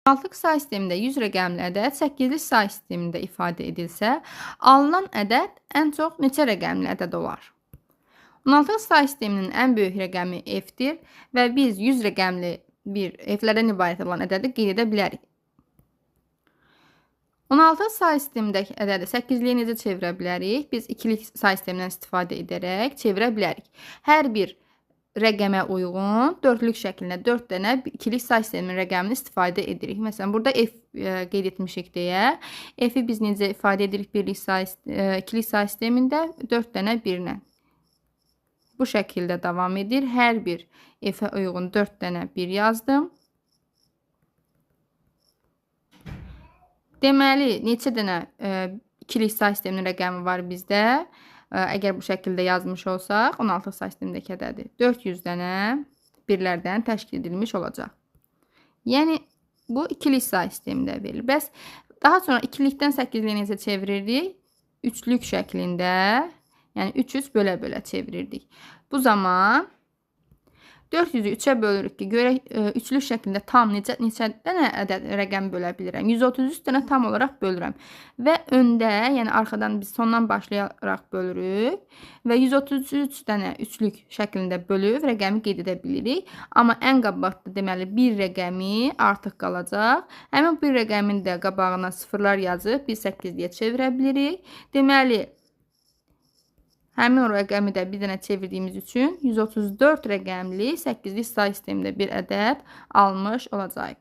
16-lıq say sistemində 100 rəqəmli ədəd 8-lik say sistemində ifadə edilsə, alınan ədəd ən çox neçə rəqəmli ədəd olar? 16-lıq say sisteminin ən böyük rəqəmi f-dir və biz 100 rəqəmli bir f-lərdən ibarət olan ədədi qeyd edə bilərik. 16-lıq say sistemindəki ədədi 8-liyə necə çevirə bilərik? Biz 2-lik say sistemindən istifadə edərək çevirə bilərik. Hər bir rəqəmə uyğun 4-lük şəklində 4 dənə 2-lik say sisteminin rəqəmini istifadə edirik. Məsələn, burada f qeyd etmişik deyə, f-i biz necə ifadə edirik 2-lik say sistemində 4 dənə 1-lə. Bu şəkildə davam edir. Hər bir f-ə uyğun 4 dənə 1 yazdım. Deməli, neçə dənə 2-lik say sisteminin rəqəmi var bizdə? Əgər bu şəkildə yazmış olsaq, 16-lıq say sistemindəki ədədi 400 dənə birlərdən təşkil edilmiş olacaq. Yəni, bu 2-lik say sistemində verilir. Bəs, daha sonra 2-likdən 8-liyə necə çevirirdik? 3-lük şəklində, yəni 300 bölə-bölə çevirirdik. Bu zaman 400-ü 3-ə bölürük ki, görək 3-lük şəklində tam neçə dənə ədəd rəqəm bölə bilirəm. 133 dənə tam olaraq bölürəm. Və öndə, yəni arxadan biz sondan başlayaraq bölürük və 133 dənə 3-lük şəklində bölüb rəqəmi qeyd edə bilirik. Amma ən qabaqda deməli bir rəqəmi artıq qalacaq. Həmin bir rəqəmin də qabağına sıfırlar yazıb biz 8-liyə çevirə bilirik. Deməli, həmin o rəqəmi də bir dənə çevirdiyimiz üçün 134 rəqəmli 8-lik say sistemində bir ədəd almış olacaq.